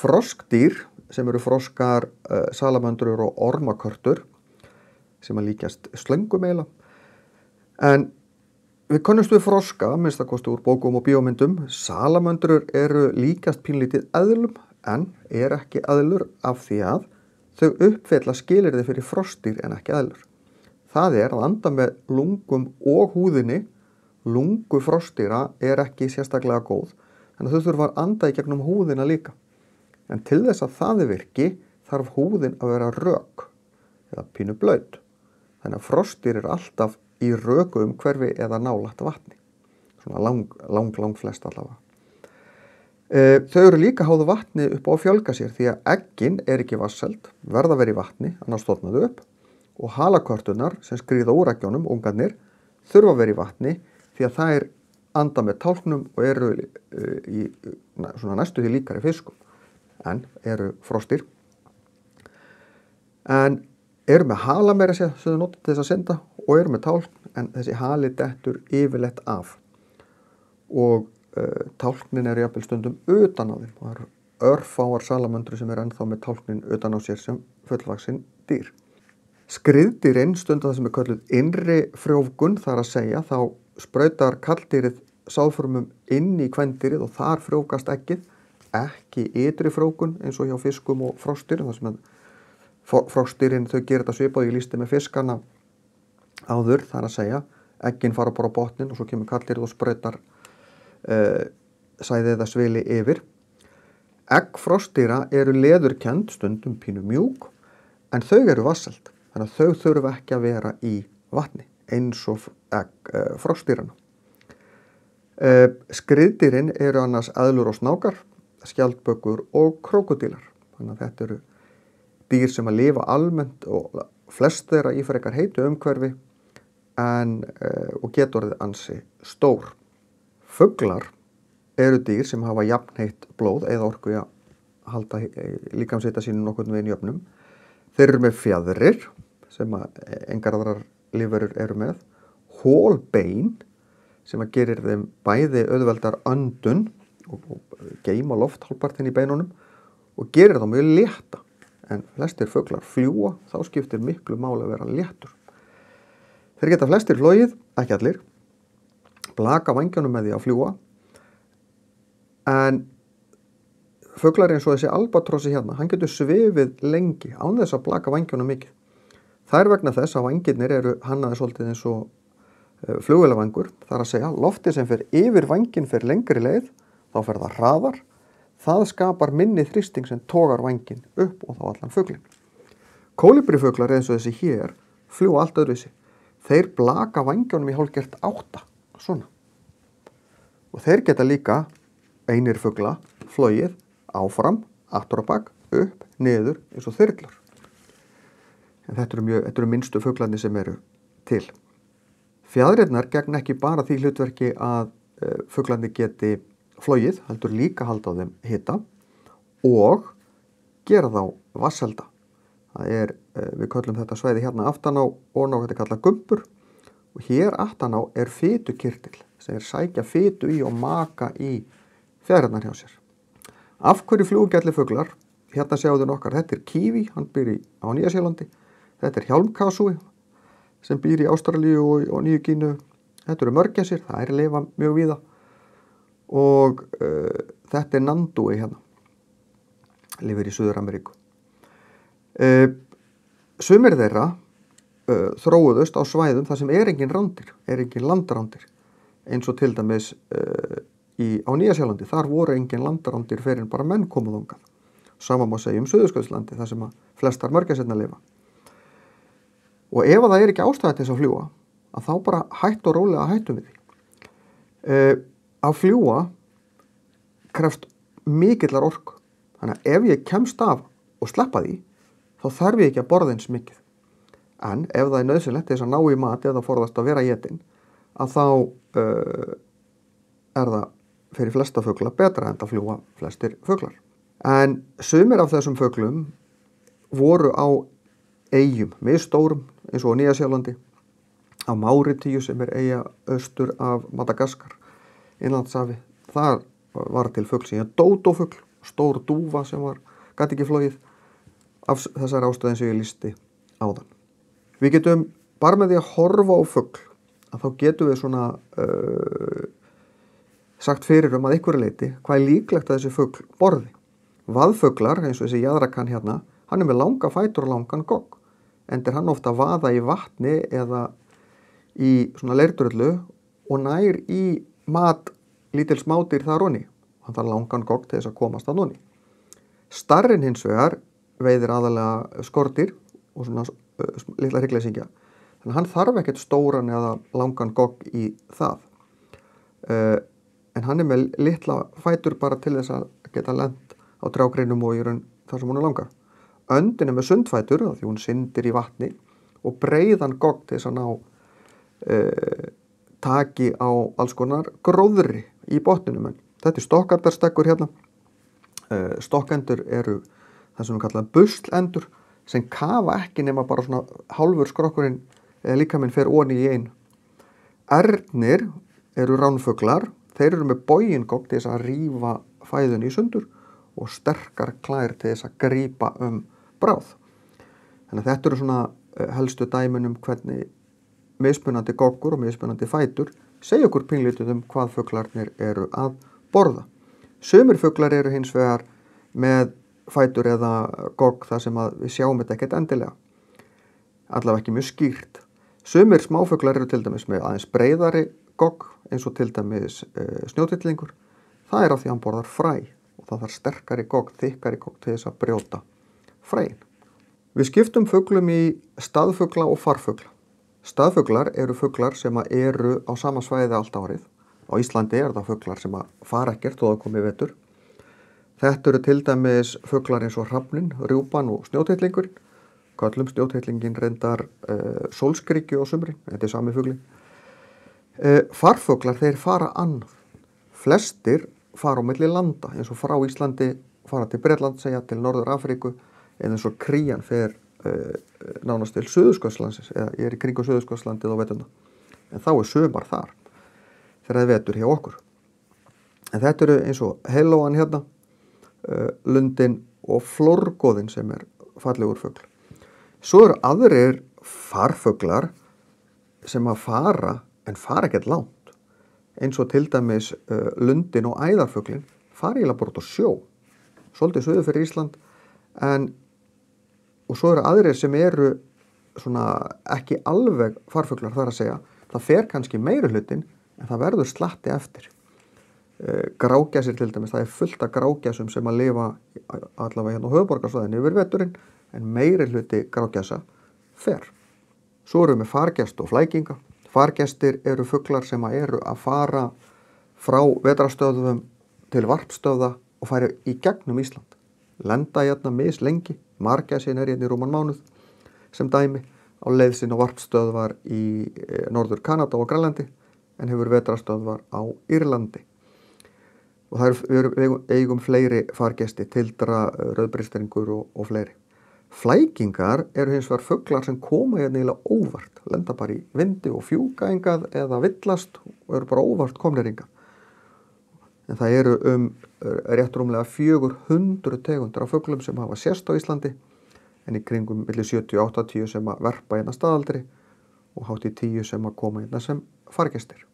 Froskdýr sem eru froskar, salamöndrur og ormakörtur sem að líkjast slöngum eiginlega. En við könnumst við froska, minnst að kosti úr bókum og bíómyndum. Salamöndrur eru líkjast pínlítið eðlum en er ekki eðlur af því að þau uppfylla skilyrði fyrir froskdýr en ekki eðlur. Það er að anda með lungum og húðinni. Lungu froskdýra er ekki sérstaklega góð, þannig að þau þurfa að anda í gegnum húðina líka. En til þess að það virki þarf húðin að vera rök eða pínu blaut. Þannig að froskdýr eru alltaf í röku umhverfi eða nálægt vatni. Svona lang flest allavega. Þau eru líka háð vatni upp á að fjölga sér því að eggin er ekki vatnselt, verða að vera í vatni, annars þorna þau upp. Og halakörturnar sem skríða úr eggjunum, ungarnir, þurfa að vera í vatni því að þær anda með tálknum og eru svona næstu því líkari fiskum. En eru froskdýr. En eru með hala meira sér sem þau nota til þess að synda og eru með tálkn, en þessi hali dettur yfirleitt af. Og tálknin eru jafnvel stundum utan á þeim. Og það eru örfáar salamöndrur sem eru ennþá með tálknin utan á sér sem fullvaxin dýr. Skriðdýrin stunda það sem er kölluð innri frjóvgun, þar að segja, þá sprautar karldýrið sáðfrumum inn í kvendýrið og þar frjóvgast eggið. Ekki ytri frjóvgun eins og hjá fiskum og froskdýrum, þar sem að froskdýrin þau gerir þetta svipað, ég lýsti með fiskana áður, þar að segja, eggin fara bara á botnin og svo kemur karldýrið og sprautar sæði eða svili yfir. Egg froskdýra eru leðurkennd, stundum pínu mjúk, en þau eru vatnselt, þannig að þau þurfa ekki að vera í vatni eins og egg froskdýrana. Skriðdýrin eru annars eðlur og snákar, skjaldbökur og krókódílar. Þannig að þetta eru dýr sem að lifa almennt og flest þeirra í frekar heitu umhverfi og geta orðið ansi stór. Fuglar eru dýr sem hafa jafnheitt blóð eða orku í að halda líkamshita sínu nokkurn veginn jöfnum. Þeir eru með fjaðrir sem að engar aðrar lífverur eru með, hol bein sem að gerir þeim bæði auðveldar öndun og geyma lofthálpartinn í beinunum og gerir þá mjög létta. En flestir fuglar fljúa, þá skiptir miklu máli að vera léttur. Þeir geta flestir flogið, ekki allir, blaka vængjunum með því að fljúa, en fuglar eins og þessi albatrossi hérna, hann getur svifið lengi án þess að blaka vængjunum mikið. Það er vegna þess að vængirnir eru hannaðir svolítið eins og flugvélavangur, þar að segja, loftið sem fer yfir vænginn fer lengri leið, þá fer það hraðar, það skapar minni þrýsting sem togar vænginn upp og þá allan fuglinn. Kólibrífuglar eins og þessi hér fljúa allt öðruvísi. Þeir blaka vængjunum í hálfgert 8, svona. Og þeir geta líka einir fugla flogið áfram, aftur á bak, upp, niður eins og þyrlur. En þetta eru minnstu fuglarnir sem eru til. Fjaðrirnar gegna ekki bara því hlutverki að fuglarnir geti flogið, heldur líka halda á þeim hita og gera þá vatnselda. Við köllum þetta svæði hérna aftan á og þetta kallað gumpur og hér aftan á er fitukirtil sem sækja fitu í og maka í fjaðrirnar hjá sér. Af hverju fljúgjallir fuglar? Hérna sjáðu nokkar, þetta er kíví, hann býr á Nýja-Sjálandi, þetta er hjálmkasúi sem býr í Ástralíu og Nýju-Gíneu, þetta eru mörgæsir, það er lifa mjög víða. Og þetta er nandúi hérna, lifir í Suður-Ameríku. Sumir þeirra þróuðust á svæðum þar sem er engin rándir, er engin landrándir, eins og til dæmis á Nýja-Sjálandi, þar voru engin landrándir fyrir en bara menn komu þangað. Sama má segja Suðurskautslandið, þar sem að flestar mörgæsirnar lifa. Og ef það er ekki ástæða til þess að fljúga, að þá bara hætt og rólega hættum við því. Að fljúga krefst mikillar orku. Þannig að ef ég kemst af og sleppa því, þá þarf ég ekki að borða eins mikið. En ef það er nauðsynlegt til þess að ná í mat eða forðast að vera étinn, að þá er það fyrir flesta fugla betra en að fljúga flestir fuglar. En sumir af þessum fuglum voru á eyjum, misstórum, eins og á Nýja-Sjálandi, á Máritíu sem er eyja austur af Madagaskar, innlandshafi. Þar var til fugl sem dódófugl stór dúfa sem gat ekki flogið af þessari ástæðu eins og ég lýsti áðan. Við getum bara með því að horfa á fugl að þá getum við svona sagt fyrir að einhverju leyti hvað er líklegt að þessi fugl borði. Vaðfuglar, eins og þessi jaðrakan hérna, hann er með langa fætur og langan gogg, enda er hann ofta að vaða í vatni eða í svona leirduröllu og nær í mat lítil smádýr þar onni. Hann þarf langan gogg til þess að komast að onni. Starrinn hins vegar veiðir aðalega skordýr og svona litla hryggleysingja. Þannig að hann þarf ekkert stóran eða langan gogg í það. En hann er með litla fætur bara til þess að geta lent á trjágreinum og í raun þar sem hún er langar. Öndin er með sundfætur því hún syndir í vatni og breiðan gogg til þess að ná taki á alls konar gróðri í botninum. En þetta er stokkendarstekkur hérna. Stokkendur eru það sem við kalla buslendur sem kafa ekki nema bara svona hálfur skrokkurinn líkaminn fer onni í einu. Ernir eru ránfuglar. Þeir eru með bogingogg til þess að rífa fæðunni í sundur og sterkar klær til þess að grípa bráð. Þannig að þetta eru svona helstu dæmin hvernig mismunandi goggur og mismunandi fætur segja okkur pínlítið hvað fuglarnir eru að borða. Sumir fuglar eru hins vegar með fætur eða gogg þar sem að við sjáum þetta ekkert endilega. Allavega ekki mjög skýrt. Sumir smáfuglar eru til dæmis með aðeins breiðari gogg eins og til dæmis snjótittlingur. Það er af því að hann borðar fræ og það þarf sterkari gogg, þykkari gogg til þess að brjóta fræin. Við skiptum fuglum í staðfugla og farfugla. Staðfuglar eru fuglar sem eru á sama svæði allt árið. Á Íslandi er það fuglar sem fara ekkert þó það komi vetur. Þetta eru til dæmis fuglar eins og hrafnin, rjúpan og snjótittlingurinn. Köllum snjótittlingin reyndar sólskríkju á sumrin, þetta er sami fuglinn. Farfuglar, þeir fara annað. Flestir fara á milli landa, eins og frá Íslandi fara til Bretland, segja til Norður Afríku, eða eins og krían fer nánast til Suðurskautslandsins, eða ég er í kringu Suðurskautslandið á veturna. En þá er sumar þar, þegar það er vetur hjá okkur. En þetta eru eins og heilóan hérna, lundin og flórgoðin sem er fallegur fugl. Svo eru aðrir farfuglar sem að fara, en fara ekkert langt. Eins og til dæmis lundin og æðarfuglin fara eiginlega bara út á sjó. Svolítið suður fyrir Ísland, og svo eru aðrir sem eru svona ekki alveg farfuglar þar að segja. Það fer kannski meiri hlutin, en það verður slatti eftir. Grágæsir til dæmis, það er fullt af grágæsum sem að lifa allavega hérna á höfuðborgarsvæðinu yfir veturinn, en meiri hluti grágæsa fer. Svo eru við með fargest og flækinga. Fargestir eru fuglar sem eru að fara frá vetrarstöðum til varpstöða og fara í gegnum Ísland. Lenda hérna mislengi, margæsin er hérna í rúman mánuð sem dæmi, á leið sinni á varpstöðvar í Norður Kanada og Grænlandi, en hefur vetrarstöðvar á Írlandi. Og við eigum fleiri fargesti, tildra, rauðbrystringur og fleiri. Flækingar eru hins vegar fuglar sem koma hérna eiginlega óvart, lenda bara í vindi og fjúka hingað eða villast og eru bara óvart komnir hingað. En það eru rétt rúmlega 400 tegundir af fuglum sem hafa sést á Íslandi, en í kringum milli 70 og 80 sem að verpa hérna staðaldri og hátt í 10 sem að koma hérna sem fargestir.